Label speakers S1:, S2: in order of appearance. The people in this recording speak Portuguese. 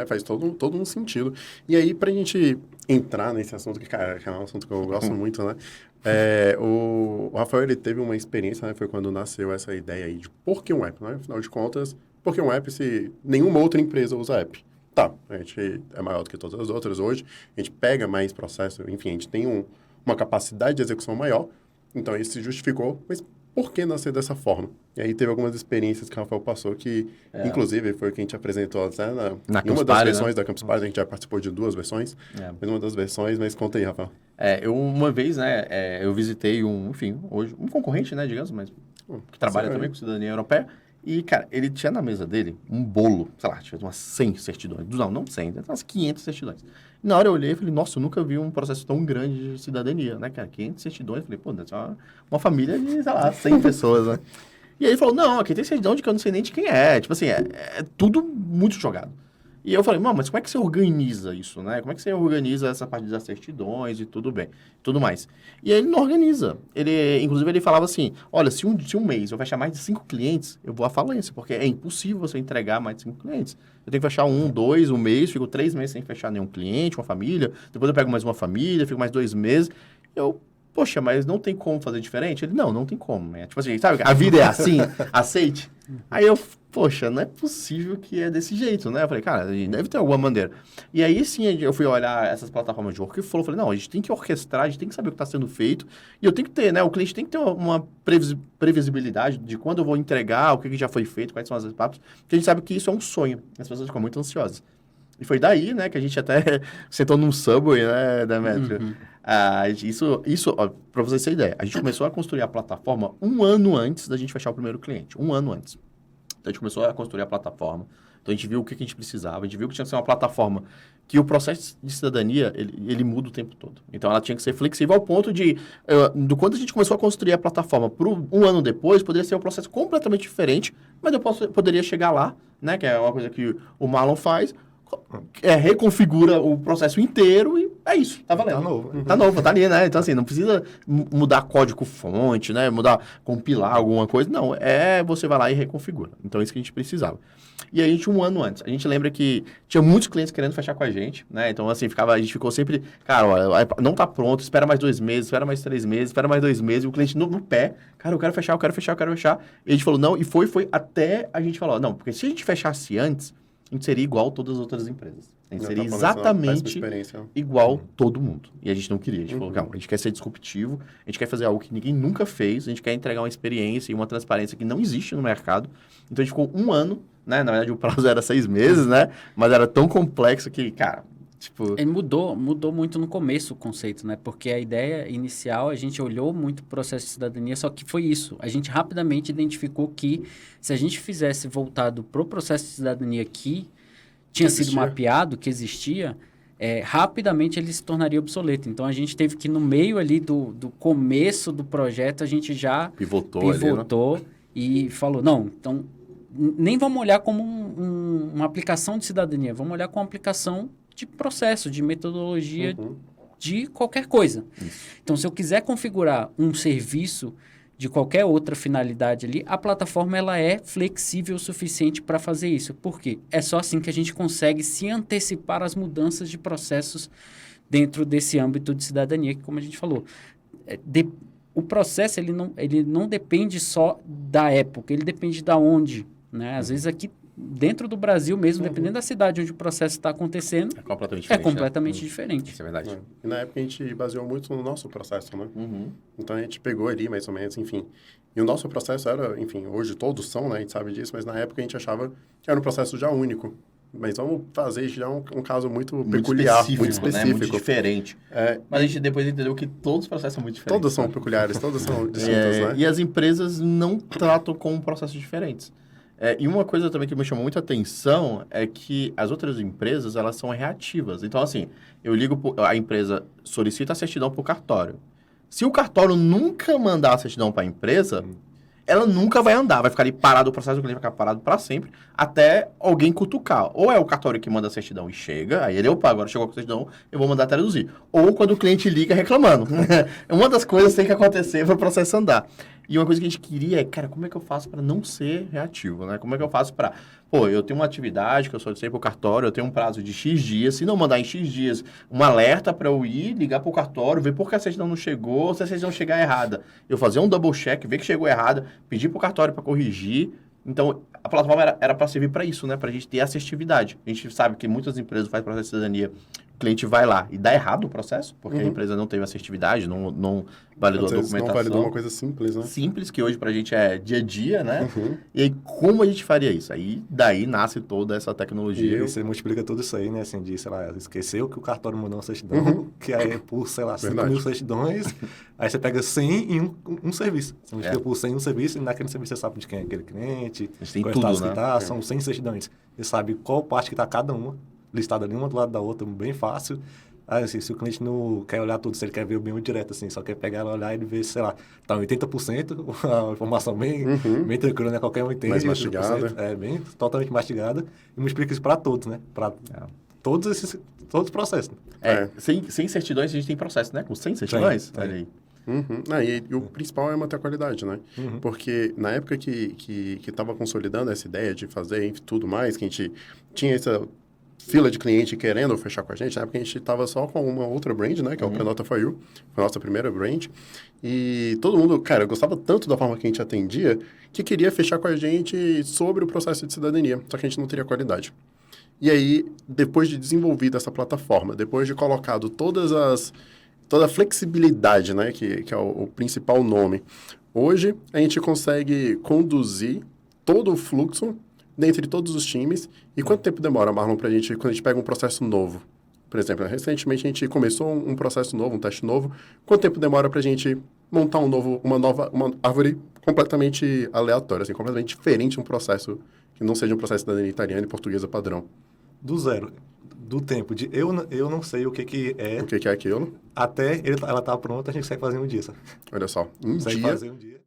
S1: Faz todo um sentido. E aí, pra gente entrar nesse assunto, que, cara, é um assunto que eu gosto muito, né? O Rafael, ele teve uma experiência, né? Foi quando nasceu essa ideia aí de por que um app, né? Afinal de contas, por que um app se nenhuma outra empresa usa app? Tá, a gente é maior do que todas as outras hoje, a gente pega mais processo, enfim, a gente tem uma capacidade de execução maior, então isso se justificou, mas por que nascer dessa forma? E aí teve algumas experiências que o Rafael passou que, inclusive, foi o que a gente apresentou em uma das versões da Campus Party, a gente já participou de 2 versões, mas uma das versões, mas conta aí, Rafael.
S2: Eu uma vez, né, eu visitei hoje, um concorrente, né, digamos, mas que trabalha também com cidadania europeia, e, cara, ele tinha na mesa dele um bolo, sei lá, tinha umas 100 certidões, não 100, umas 500 certidões. E na hora eu olhei e falei, nossa, eu nunca vi um processo tão grande de cidadania, né, cara, 500 certidões, eu falei, pô, deve ser uma família de, sei lá, 100 pessoas, né. E aí ele falou, não, aqui tem certidão de que eu não sei nem de quem é, tipo assim, é tudo muito jogado. E eu falei, mas como é que você organiza isso, né? Como é que você organiza essa parte das certidões e tudo mais? E aí ele não organiza. Inclusive, ele falava assim, olha, se um mês eu fechar mais de 5 clientes, eu vou à falência, porque é impossível você entregar mais de 5 clientes. Eu tenho que fechar 1, 2, um mês, fico 3 meses sem fechar nenhum cliente, uma família, depois eu pego mais uma família, fico mais 2 meses. Poxa, mas não tem como fazer diferente? Ele, não tem como. Tipo assim, sabe, a vida é assim, aceite. Aí poxa, não é possível que é desse jeito, né? Eu falei, cara, deve ter alguma maneira. E aí, sim, eu fui olhar essas plataformas de workflow, falei, não, a gente tem que orquestrar, a gente tem que saber o que está sendo feito, e eu tenho que ter, né? O cliente tem que ter uma previsibilidade de quando eu vou entregar, o que já foi feito, quais são as etapas, porque a gente sabe que isso é um sonho, as pessoas ficam muito ansiosas. E foi daí, né, que a gente até sentou num Subway, né, Demetrio? Uhum. Isso para vocês terem ideia, a gente começou a construir a plataforma 1 ano antes da gente fechar o primeiro cliente, 1 ano antes. Então, a gente começou a construir a plataforma, então a gente viu o que a gente precisava, a gente viu que tinha que ser uma plataforma que o processo de cidadania, ele muda o tempo todo. Então, ela tinha que ser flexível ao ponto de, do quanto a gente começou a construir a plataforma para 1 ano depois, poderia ser um processo completamente diferente, mas eu poderia chegar lá, né, que é uma coisa que o Marlon faz, reconfigura o processo inteiro e é isso, tá valendo.
S3: Tá novo.
S2: Tá novo, tá ali, né? Então, assim, não precisa mudar código-fonte, né? Compilar alguma coisa. Não, você vai lá e reconfigura. Então, é isso que a gente precisava. E a gente, 1 ano antes, a gente lembra que tinha muitos clientes querendo fechar com a gente, né? Então, assim, a gente ficou sempre, cara, olha, não tá pronto, espera mais 2 meses, espera mais 3 meses, espera mais 2 meses, e o cliente no pé, cara, eu quero fechar. E a gente falou, não, e foi até a gente falou, não, porque se a gente fechasse antes, a gente seria igual todas as outras empresas. A gente seria exatamente igual todo mundo. E a gente não queria. A gente falou, calma, a gente quer ser disruptivo, a gente quer fazer algo que ninguém nunca fez, a gente quer entregar uma experiência e uma transparência que não existe no mercado. Então, a gente ficou 1 ano, né? Na verdade, o prazo era 6 meses, né? Mas era tão complexo que, cara...
S4: Ele mudou muito no começo o conceito, né? Porque a ideia inicial, a gente olhou muito o processo de cidadania, só que foi isso. A gente rapidamente identificou que se a gente fizesse voltado para o processo de cidadania que tinha sido mapeado, que existia, rapidamente ele se tornaria obsoleto. Então, a gente teve que, no meio ali do começo do projeto, a gente já pivotou ali, né? E falou, não, então, nem vamos olhar como uma aplicação de cidadania, vamos olhar como uma aplicação de processo, de metodologia, de qualquer coisa. Isso. Então, se eu quiser configurar um serviço de qualquer outra finalidade ali, a plataforma ela é flexível o suficiente para fazer isso. Por quê? É só assim que a gente consegue se antecipar às mudanças de processos dentro desse âmbito de cidadania, que, como a gente falou, o processo ele não depende só da época, ele depende da onde, né? Às vezes aqui dentro do Brasil mesmo, dependendo da cidade onde o processo está acontecendo, é completamente diferente.
S2: Isso é verdade.
S1: E na época a gente baseou muito no nosso processo, né? Então a gente pegou ali, mais ou menos, enfim. E o nosso processo era, enfim, hoje todos são, né? A gente sabe disso, mas na época a gente achava que era um processo já único. Mas vamos fazer já um caso muito peculiar, muito específico.
S2: Né? Muito diferente. Mas a gente depois entendeu que todos os processos são muito diferentes.
S1: Todos são peculiares, todos são distintos, né?
S2: E as empresas não tratam como processos diferentes. E uma coisa também que me chamou muita atenção é que as outras empresas, elas são reativas. Então, assim, a empresa solicita a certidão para o cartório. Se o cartório nunca mandar a certidão para a empresa, ela nunca vai andar, vai ficar ali parado, o processo do cliente vai ficar parado para sempre, até alguém cutucar. Ou é o cartório que manda a certidão e chega, aí ele, agora chegou com a certidão, eu vou mandar traduzir. Ou quando o cliente liga reclamando. Uma das coisas tem que acontecer para o processo andar. E uma coisa que a gente queria é, cara, como é que eu faço para não ser reativo, né? Como é que eu faço para, pô, eu tenho uma atividade que eu solicitei para o cartório, eu tenho um prazo de X dias, se não mandar em X dias um alerta para eu ir, ligar para o cartório, ver por que a certidão não chegou, se a certidão chegar errada, eu fazer um double check, ver que chegou errada, pedir para o cartório para corrigir. Então, a plataforma era para servir para isso, né? Para a gente ter assertividade. A gente sabe que muitas empresas fazem processo de cidadania, o cliente vai lá e dá errado o processo, porque a empresa não teve assertividade, não validou
S1: Às
S2: a
S1: vezes
S2: documentação.
S1: não validou uma coisa simples, né?
S2: Simples, que hoje pra gente é dia a dia, né? E aí, como a gente faria isso? Aí, daí nasce toda essa tecnologia.
S3: E você multiplica tudo isso aí, né? Assim, de, sei lá, esqueceu que o cartório mandou uma certidão, que aí é por, sei lá, 5.000 certidões, aí você pega 100 em um serviço. Você multiplica por 100 em um serviço, e naquele serviço você sabe de quem é aquele cliente,
S2: tem
S3: qual
S2: tudo,
S3: status
S2: né?
S3: que tá, são 100 certidões. Você sabe qual parte que tá cada uma, listada ali uma do lado da outra, bem fácil. Aí, assim, se o cliente não quer olhar tudo, se ele quer ver bem direto, assim, só quer pegar ela, olhar e ver, sei lá, tá 80%, a informação bem tranquila, né? Qualquer um entende.
S1: Mais mastigada.
S3: É, bem totalmente mastigada. E multiplica isso para todos, né? Para todos os processos.
S2: Sem certidões, a gente tem processo, né? Com 100 certidões? Olha aí.
S1: E o principal é manter a qualidade, né? Porque na época que estava consolidando essa ideia de fazer e tudo mais, que a gente tinha essa fila de cliente querendo fechar com a gente, na época a gente estava só com uma outra brand, né? Que é o Prenota For You, foi a nossa primeira brand. E todo mundo, cara, gostava tanto da forma que a gente atendia, que queria fechar com a gente sobre o processo de cidadania, só que a gente não teria qualidade. E aí, depois de desenvolvida essa plataforma, depois de colocado toda a flexibilidade, né, que é o principal nome, hoje a gente consegue conduzir todo o fluxo dentre todos os times. E quanto tempo demora, Marlon, quando a gente pega um processo novo? Por exemplo, recentemente a gente começou um processo novo, um teste novo. Quanto tempo demora para a gente montar uma árvore completamente aleatória, assim, completamente diferente de um processo que não seja um processo da cidadania italiana e portuguesa padrão?
S3: Do zero. Do tempo de eu não sei o que é.
S1: O que é aquilo?
S3: Até ela tá pronta, a gente consegue fazer em um dia, sabe?
S1: Olha só,
S3: Consegue fazer um dia.